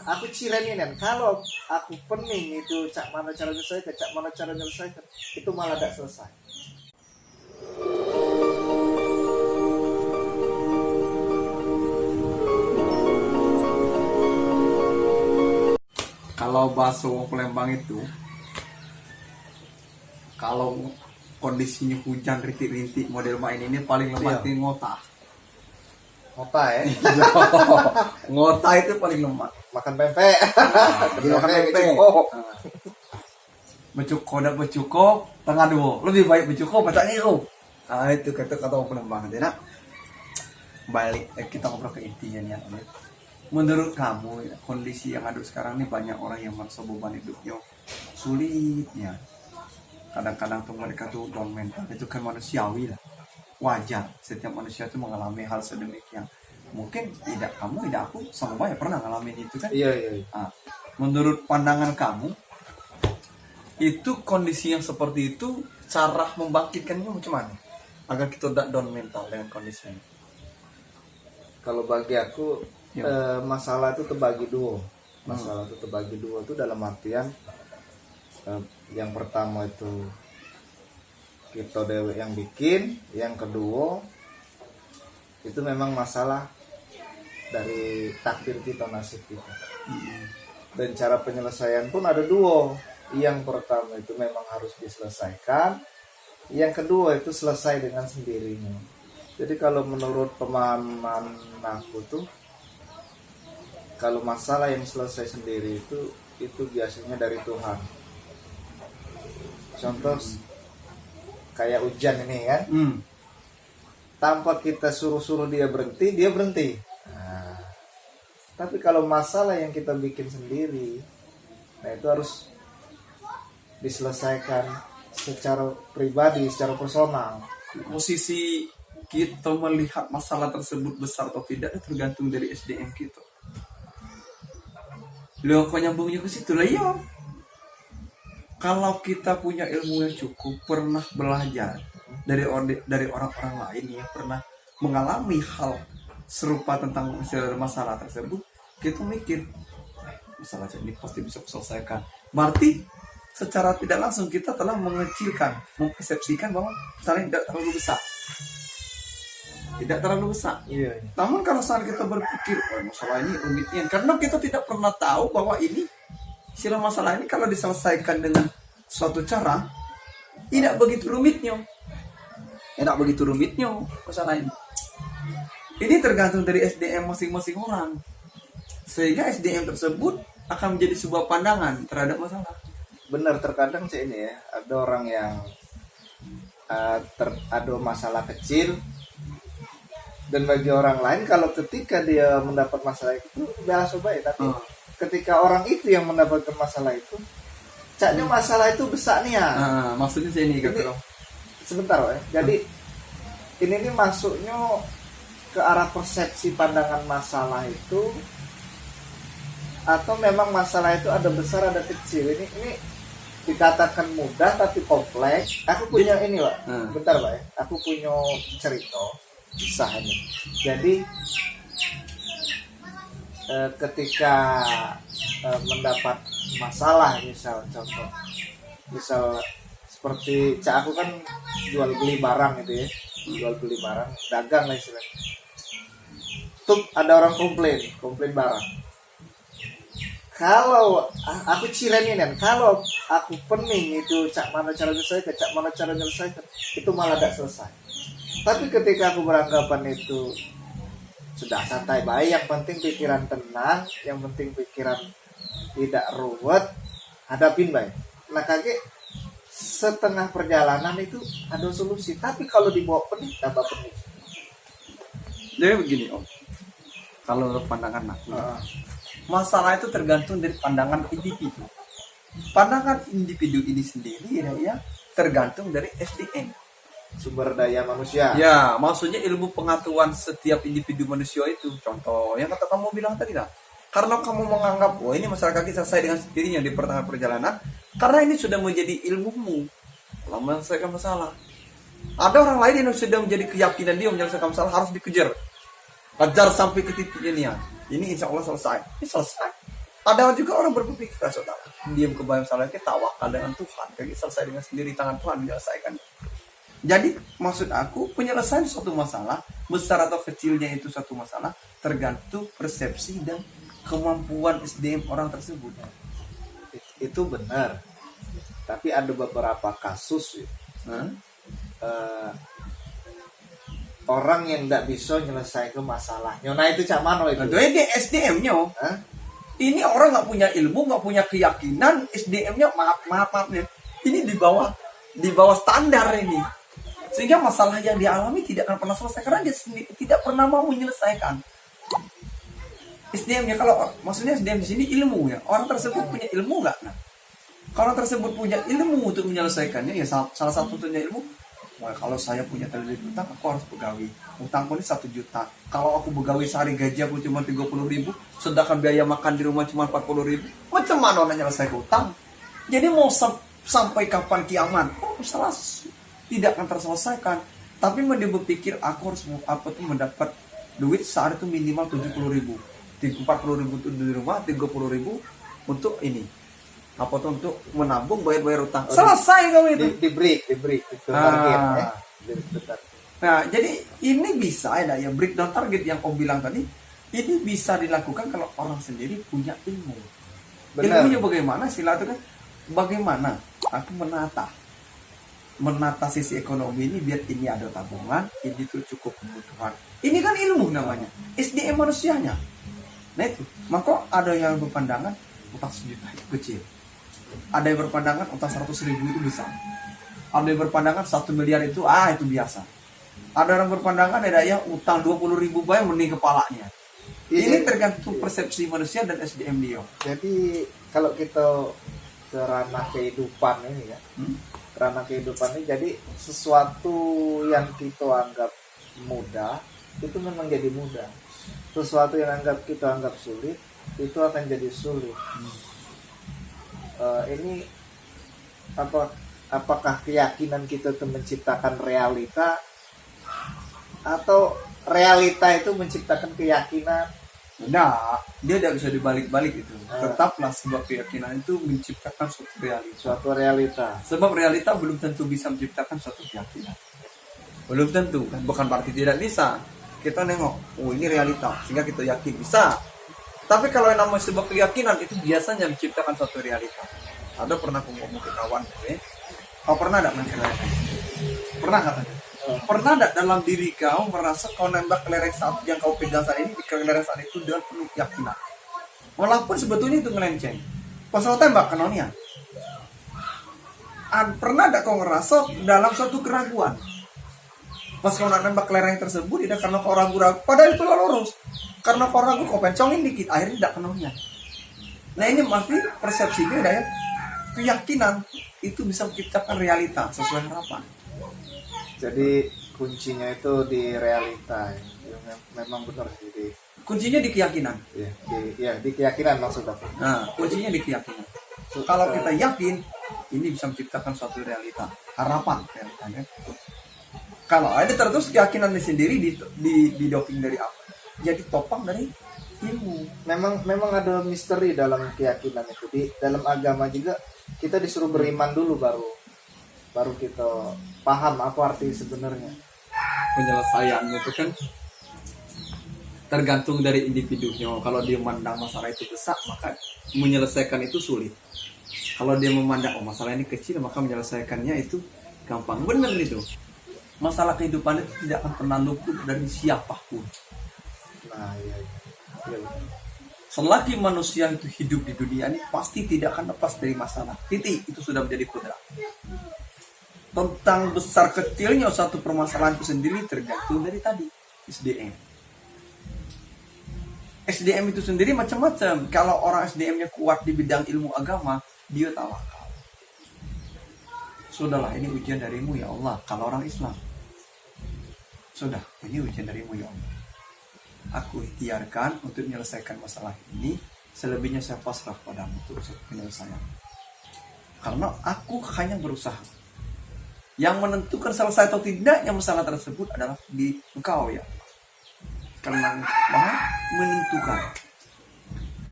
aku cireni kan kalau aku pening itu cak mana cara menyelesaikan, cak mana cara menyelesaikan, itu malah tidak selesai. Kalau bakso Palembang itu, kalau kondisinya hujan rintik-rintik model main ini paling lemah Iya. di ngota. Ngota ya, Ngota itu paling lemah. makan pempek. Makan pempek. Becuko dan becuko tengah dua. Lebih baik becuko macam itu. Ah itu kata orang Palembang. Tidak. Balik kita ngobrol ke intinya nih. Menurut kamu kondisi yang ada sekarang ini banyak orang yang merasa beban hidupnya sulit ya. Kadang-kadang tuh mereka tuh down mental, itu kan manusiawi lah, wajar. Setiap manusia tuh mengalami hal sedemikian. Mungkin tidak kamu, tidak aku, sama banyak pernah ngalamin itu kan. Iya. Nah, menurut pandangan kamu, itu kondisi yang seperti itu cara membangkitkannya macam mana agar kita tidak down mental dengan kondisi ini? Kalau bagi aku Ya. masalah itu terbagi dua. Masalah itu terbagi dua itu dalam artian yang pertama itu kita dewe yang bikin, yang kedua itu memang masalah dari takdir kita, nasib kita. Dan cara penyelesaian pun ada dua. Yang pertama itu memang harus diselesaikan, yang kedua itu selesai dengan sendirinya. Jadi kalau menurut pemahaman aku tuh, kalau masalah yang selesai sendiri itu biasanya dari Tuhan. Contoh kayak hujan ini kan, tanpa kita suruh-suruh dia berhenti, dia berhenti. Nah, tapi kalau masalah yang kita bikin sendiri, nah itu harus diselesaikan secara pribadi, secara personal. Posisi kita melihat masalah tersebut besar atau tidak tergantung dari SDM kita. Lo kok nyambungnya ke situ lah ya. Kalau kita punya ilmu yang cukup, pernah belajar dari orang-orang lain yang pernah mengalami hal serupa tentang masalah tersebut, kita mikir masalah ini pasti bisa selesaikan. Berarti secara tidak langsung kita telah mengecilkan, mempersepsikan bahwa masalah ini tidak terlalu besar. Tidak terlalu besar. Iya. Namun kalau saat kita berpikir masalah ini rumitnya, karena kita tidak pernah tahu bahwa ini sila masalah ini kalau diselesaikan dengan suatu cara tidak begitu rumitnya. Tidak begitu rumitnya masalah ini. Ini tergantung dari SDM masing-masing orang. Sehingga SDM tersebut akan menjadi sebuah pandangan terhadap masalah. Benar, terkadang sih ini ya, ada orang yang ada masalah kecil, dan bagi orang lain kalau ketika dia mendapat masalah itu biasa baik, tapi ketika orang itu yang mendapatkan masalah itu, caknya masalah itu besar nih ya. Maksudnya saya ini kata Sebentar ya. Jadi ini masuknya ke arah persepsi pandangan masalah itu, atau memang masalah itu ada besar ada kecil. Ini dikatakan mudah tapi kompleks. Aku punya ini Pak. Bentar Pak ya. Aku punya cerita kisah ini. Jadi ketika mendapat masalah, misal contoh, misal seperti cak aku kan jual beli barang gitu ya, jual beli barang, dagang lah istilahnya. Tuh ada orang komplain barang. Kalau aku cireni kan, kalau aku pening itu cak mana cara menyelesaikan, itu malah tidak selesai. Tapi ketika aku beranggapan itu sudah santai baik, yang penting pikiran tenang, yang penting pikiran tidak ruwet, hadapin baik. Nah kaget setengah perjalanan itu ada solusi. Tapi kalau dibawa pening, tambah pening. Jadi begini Om, kalau menurut pandangan aku, masalah itu tergantung dari pandangan individu. Pandangan individu ini sendiri ya tergantung dari SDM, sumber daya manusia. Ya, maksudnya ilmu pengetahuan setiap individu manusia itu. Contoh yang kata kamu bilang tadi lah. Karena kamu menganggap, oh ini masalah kaki selesai dengan sendirinya di pertengahan perjalanan, karena ini sudah menjadi ilmumu dalam menyelesaikan masalah. Ada orang lain yang sudah menjadi keyakinan dia menyelesaikan masalah harus dikejar, sampai ke titik ini ya. Ini insya Allah selesai. Ini selesai. Ada juga orang berpikir, saudara, diam kebayang salah kita tawakal dengan Tuhan, kayak selesai dengan sendiri, tangan Tuhan menyelesaikan. Jadi maksud aku, penyelesaian suatu masalah, besar atau kecilnya itu suatu masalah, tergantung persepsi dan kemampuan SDM orang tersebut. Itu benar, tapi ada beberapa kasus ya. Orang yang tidak bisa menyelesaikan masalahnya. Nah itu cak mano itu. Nah, ini SDM-nya. Ini orang nggak punya ilmu, nggak punya keyakinan, SDM-nya maaf nih. Ini di bawah standar ini. Sehingga masalah yang dialami tidak akan pernah selesai karena dia sendiri tidak pernah mau menyelesaikan. SDM-nya kalau maksudnya SDM di sini ilmu ya. Orang tersebut punya ilmu nggak? Nah, kalau tersebut punya ilmu untuk menyelesaikannya ya salah satunya ilmu. Wah, kalau saya punya triliun utang, aku harus begawi. Utangku ini 1 juta. Kalau aku begawi sehari gaji aku cuma 30.000, sedangkan biaya makan di rumah cuma 40.000. Macam mana orang nyelesai utang? Jadi mau sampai kapan kiamat? Salah tidak akan terselesaikan. Tapi dia berpikir aku harus mendapat duit sehari itu minimal 70.000. 40.000 untuk di rumah, 30.000 untuk ini. Untuk menabung bayar utang. Selesai kamu itu. Di break itu target ya. Nah, jadi ini bisa ya breakdown target yang Om bilang tadi. Ini bisa dilakukan kalau orang sendiri punya ilmu. Benar. Ilmunya bagaimana? Sila itu kan bagaimana aku menata sisi ekonomi ini biar ini ada tabungan, ini tuh cukup kebutuhan. Ini kan ilmu namanya. SDM manusianya. Nah itu, maka ada yang berpandangan utang 1 juta itu kecil. Ada yang berpandangan utang 100.000 itu bisa. Ada yang berpandangan 1 miliar itu itu biasa. Ada orang berpandangan ada yang utang 20.000 bayar mending kepalanya. Ini tergantung persepsi manusia dan SDM dia. Jadi kalau kita ke ranah kehidupan ini ya, ranah kehidupan ini jadi sesuatu yang kita anggap mudah itu memang jadi mudah. Sesuatu yang kita anggap sulit itu akan jadi sulit. Ini apakah keyakinan kita itu menciptakan realita atau realita itu menciptakan keyakinan? Nah, dia tidak bisa dibalik-balik itu. Tetaplah sebuah keyakinan itu menciptakan suatu realita. Sebab realita belum tentu bisa menciptakan suatu keyakinan. Belum tentu, bukan berarti tidak bisa. Kita nengok, ini realita, sehingga kita yakin bisa. Tapi kalau yang namanya sebuah keyakinan itu biasanya menciptakan suatu realita. Ada pernah aku ngomong ke kawan, kau pernah tidak menceritakan? Pernah katanya. Pernah tidak dalam diri kau merasa kau nembak kelereng saat yang kau pegang saat ini di kelereng saat itu dengan penuh keyakinan? Walaupun sebetulnya itu ngelenceng. Pas kau tembak kenalnya. Pernah tidak kau ngerasa dalam suatu keraguan? Pas kau nak nembak kelereng tersebut tidak karena kau ragu-ragu, padahal itu lurus. Karena kau ragu kau pencongin dikit, akhirnya tidak kenalnya. Nah ini masih persepsinya ya. Keyakinan itu bisa menciptakan realita sesuai harapan. Jadi kuncinya itu di realita ya. Memang benar sih. Kuncinya di keyakinan. Di keyakinan maksud aku. Nah, kuncinya di keyakinan. Kalau kita yakin, ini bisa menciptakan suatu realita, harapan realitanya. Kalau ada terus keyakinan sendiri di doping dari apa? Jadi topang dari ilmu. Memang ada misteri dalam keyakinan itu. Di dalam agama juga kita disuruh beriman dulu baru kita paham apa arti sebenarnya. Penyelesaiannya itu kan tergantung dari individunya. Kalau dia memandang masalah itu besar, maka menyelesaikan itu sulit. Kalau dia memandang masalah ini kecil, maka menyelesaikannya itu gampang. Benar itu. Masalah kehidupan itu tidak akan pernah luput dari siapapun. Nah, iya. Selagi manusia itu hidup di dunia ini pasti tidak akan lepas dari masalah. Titik, itu sudah menjadi kodrat. Tentang besar kecilnya satu permasalahan itu sendiri tergantung dari tadi SDM. SDM itu sendiri macam-macam. Kalau orang SDM-nya kuat di bidang ilmu agama, dia tawakal. Sudahlah, ini ujian darimu ya Allah. Kalau orang Islam, sudah, ini ujian darimu ya Allah. Aku ikhtiarkan untuk menyelesaikan masalah ini. Selebihnya saya pasrah padamu untuk penyelesaian. Karena aku hanya berusaha. Yang menentukan selesai atau tidaknya masalah tersebut adalah di engkau ya. Karena Maha menentukan.